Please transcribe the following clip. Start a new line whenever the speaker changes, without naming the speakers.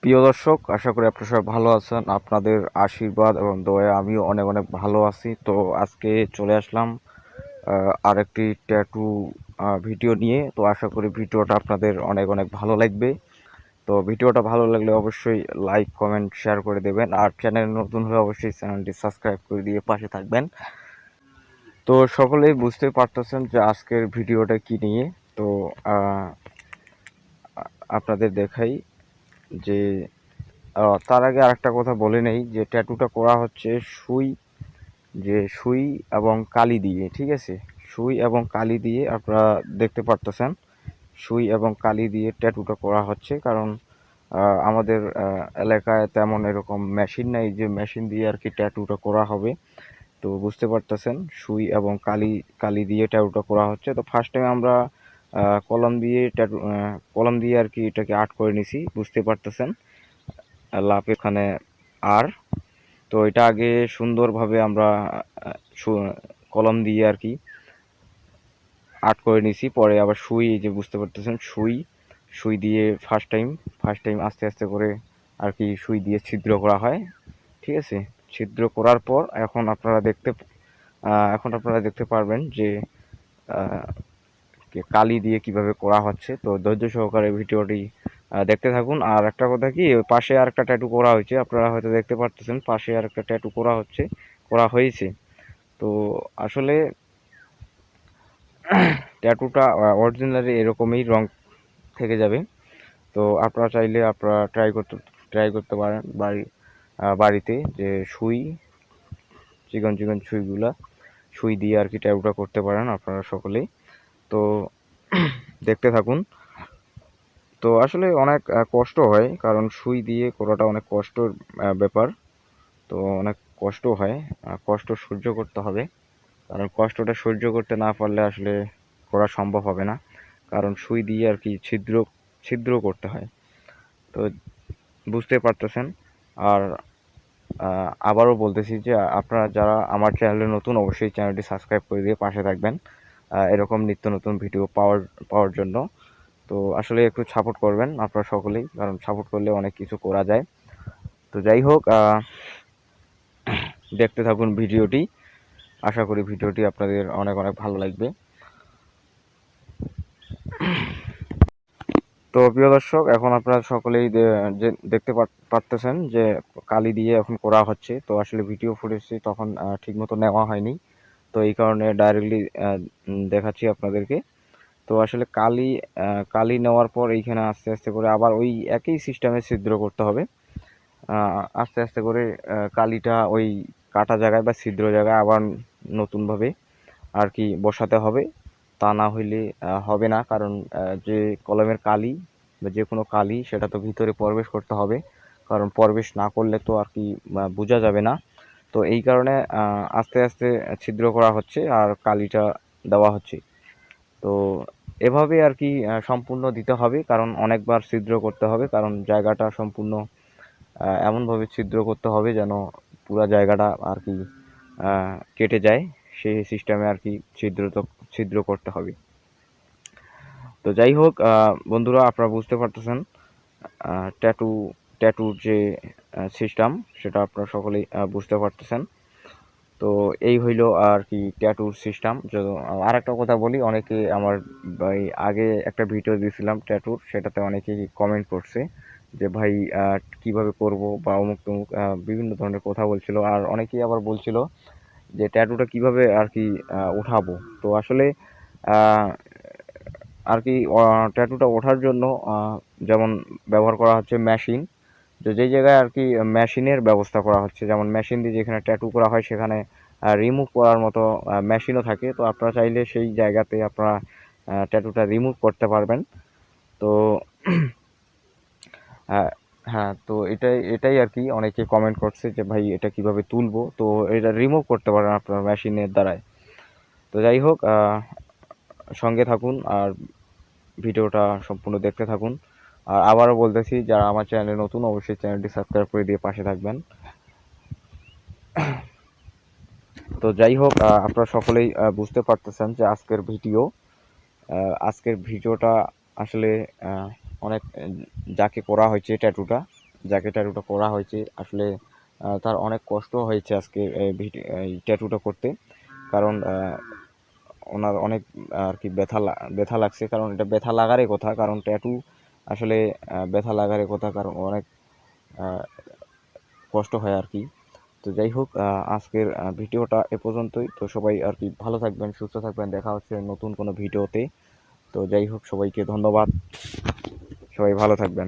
প্রিয় দর্শক, আশা করি আপনারা সবাই ভালো আছেন। আপনাদের আশীর্বাদ এবং দয়ায় আমিও অনেক অনেক ভালো আছি। তো আজকে চলে আসলাম আরেকটি ট্যাটু ভিডিও নিয়ে। তো আশা করি ভিডিওটা আপনাদের অনেক অনেক ভালো লাগবে। তো ভিডিওটা ভালো লাগলে অবশ্যই লাইক কমেন্ট শেয়ার করে দেবেন, আর চ্যানেল নতুন হলে অবশ্যই চ্যানেলটি সাবস্ক্রাইব করে দিয়ে পাশে থাকবেন। তো সকলেই বুঝতে পারতেছেন যে আজকের ভিডিওটা কি নিয়ে। তো আহ, আপনাদের দেখাই যে তার আগে আরেকটা কথা বলে নেই যে ট্যাটুটা করা হচ্ছে সুই এবং কালি দিয়ে, ঠিক আছে। সুই এবং কালি দিয়ে আপনারা দেখতে পারতেছেন, সুই এবং কালি দিয়ে ট্যাটুটা করা হচ্ছে। কারণ আমাদের এলাকায় তেমন এরকম মেশিন নাই যে মেশিন দিয়ে আর কি ট্যাটুটা করা হবে। তো বুঝতে পারতেছেন সুই এবং কালি দিয়ে ট্যাটুটা করা হচ্ছে। তো ফার্স্ট টাইম আমরা কলম দিয়ে আর কি এটাকে আর্ট করে নিছি, বুঝতে পারতেছেন। লাভ এখানে আর তো এটা আগে সুন্দরভাবে আমরা কলম দিয়ে আর কি আর্ট করে নিছি। পরে আবার সুই, এই যে বুঝতে পারতেছেন সুই দিয়ে ফার্স্ট টাইম আস্তে আস্তে করে আর কি সুই দিয়ে ছিদ্র করা হয়, ঠিক আছে। ছিদ্র করার পর এখন আপনারা দেখতে পারবেন যে আহ, কালি দিয়ে কিভাবে করা হচ্ছে। তো ধৈর্য সহকারে ভিডিওটি দেখতে থাকুন। আর একটা কথা কি, পাশে আর একটা ট্যাটু করা হয়েছে, আপনারা হয়তো দেখতে পারতেছেন পাশে আর একটা ট্যাটু করা হয়েছে। তো আসলে ট্যাটুটা অরিজিনালি এরকমই রং থেকে যাবে। তো আপনারা চাইলে আপনারা ট্রাই করতে পারেন বাড়িতে, যে চিকন চিকন সুই দিয়ে আর কি ট্যাটুটা করতে পারেন আপনারা সকলেই। তো দেখতে থাকুন। তো আসলে অনেক কষ্ট হয়, কারণ সুই দিয়ে করাটা অনেক কষ্টের ব্যাপার। তো অনেক কষ্ট হয়, কষ্ট সহ্য করতে হবে। কারণ কষ্টটা সহ্য করতে না পারলে আসলে করা সম্ভব হবে না। কারণ সুই দিয়ে আর কি ছিদ্র করতে হয়। তো বুঝতে পারতেছেন। আর আবারও বলতেছি যে আপনারা যারা আমার চ্যানেলে নতুন, অবশ্যই চ্যানেলটি সাবস্ক্রাইব করে দিয়ে পাশে থাকবেন এরকম নিত্য নতুন ভিডিও পাওয়ার জন্য। তো আসলে একটু সাপোর্ট করবেন আপনারা সকলেই, কারণ সাপোর্ট করলে অনেক কিছু করা যায়। তো যাই হোক, দেখতে থাকুন ভিডিওটি। আশা করি ভিডিওটি আপনাদের অনেক অনেক ভালো লাগবে। তো প্রিয় দর্শক, এখন আপনারা সকলেই যে দেখতে পারতেছেন যে কালি দিয়ে এখন করা হচ্ছে। তো আসলে ভিডিও ফুটেজটি তখন ঠিকমতো নেওয়া হয়নি, তো এই কারণে ডাইরেক্টলি দেখাচ্ছি আপনাদেরকে। তো আসলে কালি নেওয়ার পর এইখানে আস্তে আস্তে করে আবার ওই একই সিস্টেমে ছিদ্র করতে হবে। আস্তে আস্তে করে কালিটা ওই কাটা জায়গায় বা ছিদ্র জায়গায় আবার নতুনভাবে আর কি বসাতে হবে। তা না হইলে হবে না। কারণ যে কলমের কালি বা যে কোনো কালি, সেটা তো ভিতরে প্রবেশ করতে হবে। কারণ প্রবেশ না করলে তো আর কি বোঝা যাবে না। তো এই কারণে আস্তে আস্তে ছিদ্র করা হচ্ছে আর কালিটা দেওয়া হচ্ছে। তো এভাবে আর কি সম্পূর্ণ দিতে হবে, কারণ অনেকবার ছিদ্র করতে হবে। কারণ জায়গাটা সম্পূর্ণ এমনভাবে ছিদ্র করতে হবে যেন পুরো জায়গাটা আর কি কেটে যায়, সেই সিস্টেমে আর কি ছিদ্র করতে হবে। তো যাই হোক বন্ধুরা, আপনারা বুঝতে পারতেছেন ট্যাটু ট্যাটুর যে সিস্টেম, সেটা আপনারা সকলেই বুঝতে পারতেছেন। তো এই হইলো আর কি ট্যাটুর সিস্টেম। আর একটা কথা বলি, অনেকে আমার আগে একটা ভিডিও দিয়েছিলাম ট্যাটুর, সেটাতে অনেকেই কমেন্ট করছে যে ভাই কিভাবে করব বা অমুক তমুক বিভিন্ন ধরনের কথা বলছিল। আর অনেকেই আবার বলছিল যে ট্যাটুটা কিভাবে আর কি উঠাবো। তো আসলে আহ, আর কি ট্যাটুটা ওঠার জন্য যেমন ব্যবহার করা হচ্ছে মেশিন। তো যেই জায়গায় আর কি মেশিনের ব্যবস্থা করা হচ্ছে, যেমন মেশিন দিয়ে যেখানে ট্যাটু করা হয় সেখানে রিমুভ করার মতো মেশিনও থাকে। তো আপনারা চাইলে সেই জায়গাতে আপনারা ট্যাটুটা রিমুভ করতে পারবেন। তো হ্যাঁ, হ্যাঁ, তো এটাই আর কি অনেকে কমেন্ট করছে যে ভাই এটা কিভাবে তুলবো। তো এটা রিমুভ করতে পারেন আপনার মেশিনের দ্বারাই। তো যাই হোক, সঙ্গে থাকুন আর ভিডিওটা সম্পূর্ণ দেখতে থাকুন। আর আবারও বলতেছি, যারা আমার চ্যানেলে নতুন, অবশ্যই চ্যানেলটি সাবস্ক্রাইব করে দিয়ে পাশে থাকবেন। তো যাই হোক, আপনারা সকলেই বুঝতে পারতেছেন যে আজকের ভিডিওটা আসলে অনেক যাকে করা হয়েছে ট্যাটুটা, যাকে ট্যাটুটা করা হয়েছে আসলে তার অনেক কষ্ট হয়েছে আজকে এই ট্যাটুটা করতে, কারণ ওনার অনেক আর কি ব্যথা লাগছে, কারণ এটা ব্যথা লাগারই কথা, কারণ ট্যাটু আসলে ব্যথা লাগারই কথা, কারণ অনেক আহ, কষ্ট হয় আর কি। তো যাই হোক, আজকের ভিডিওটা এ পর্যন্তই। তো সবাই আর কি ভালো থাকবেন, সুস্থ থাকবেন, দেখা হচ্ছে নতুন কোনো ভিডিওতে। তো যাই হোক, সবাইকে ধন্যবাদ, সবাই ভালো থাকবেন।